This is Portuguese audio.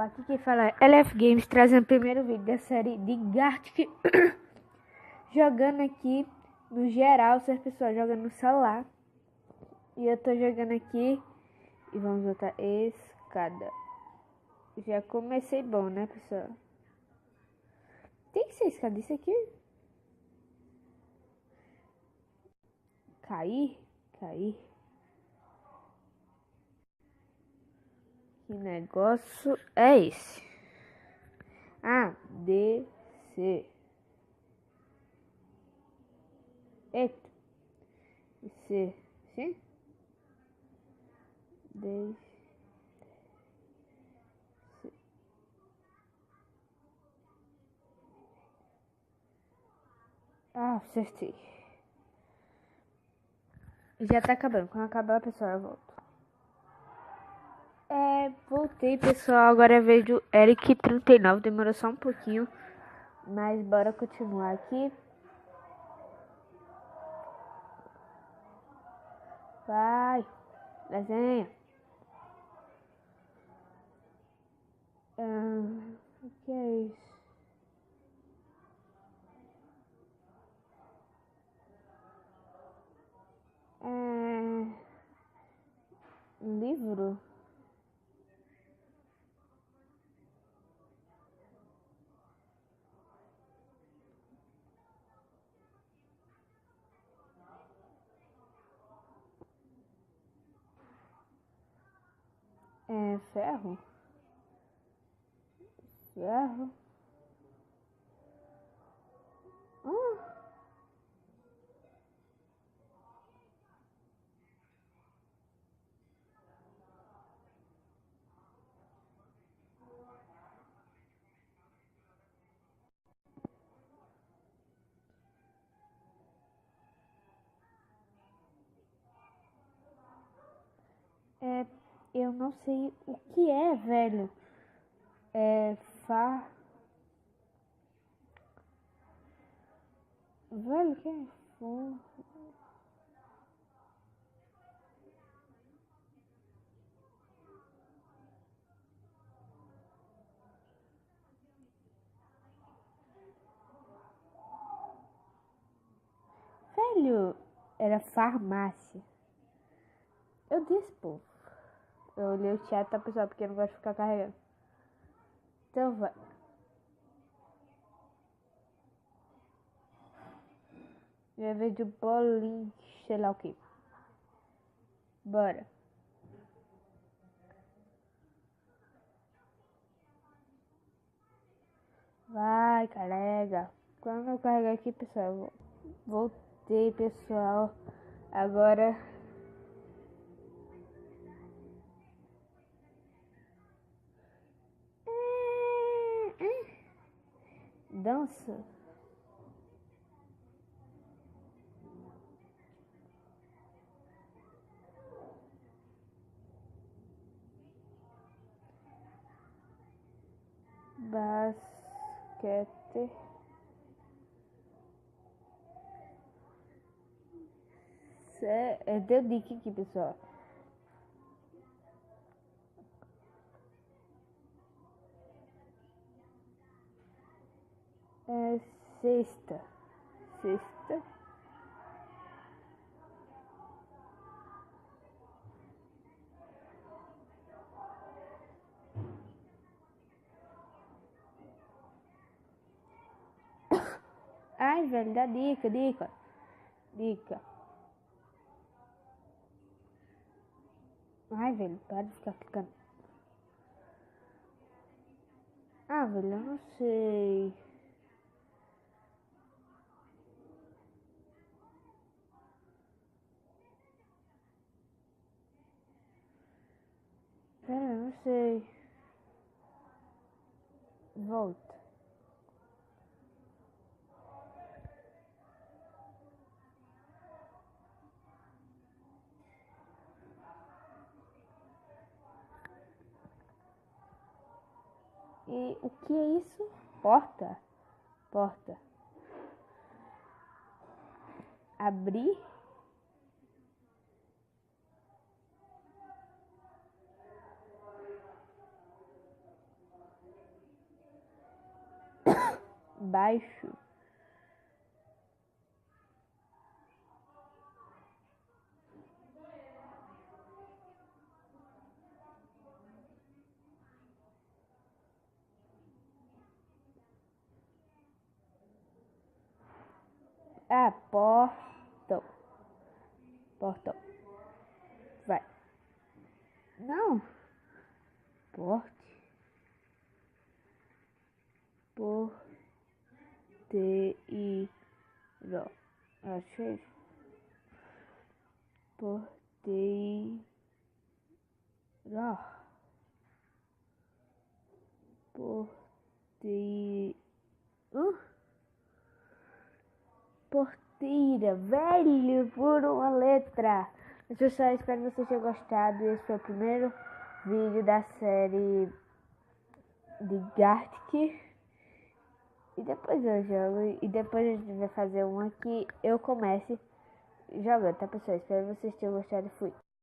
aqui quem fala é LF Games, trazendo o primeiro vídeo da série de Gartic. Jogando aqui no geral, se as pessoas jogam no celular. E eu tô jogando aqui. E vamos botar escada. Já comecei bom, né, pessoal? Tem que ser escada isso aqui. Cair. Que negócio é esse? descer. Eita. Descer. Sim? Descer. Acertei. Já tá acabando. Quando acabar, pessoal, eu volto. Voltei, pessoal. Agora é vez do Eric 39. Demorou só um pouquinho. Mas bora continuar aqui. Vai. Desenha. O que é isso? Um livro? Ferro? Ferro? Eu não sei o que é, velho. Velho, o que é? Velho, era farmácia. Eu disse, pô. Eu olhei o chat, tá, pessoal, porque eu não gosto de ficar carregando. Então vai. Já veio de bolinho, sei lá o que. Bora. Vai, carrega. Quando eu carregar aqui, pessoal, voltei, pessoal. Agora... dança. Basquete. Deu dica aqui, pessoal. Sexta. Ai, velho, dá dica. Ai, velho, para de ficar clicando. Velho, eu não sei. Pera, eu não sei. Volta. E o que é isso? Porta. Abrir. baixo. Ah, portão. Portão. Vai. Não. Porte. Porteiro. Achei. Porteiro. Porteiro. Porteira, velho, por uma letra. Pessoal, espero que vocês tenham gostado. Esse foi o primeiro vídeo da série de Gartic. E depois eu jogo. E depois a gente vai fazer uma que eu comece jogando, tá, pessoal? Espero que vocês tenham gostado. Fui.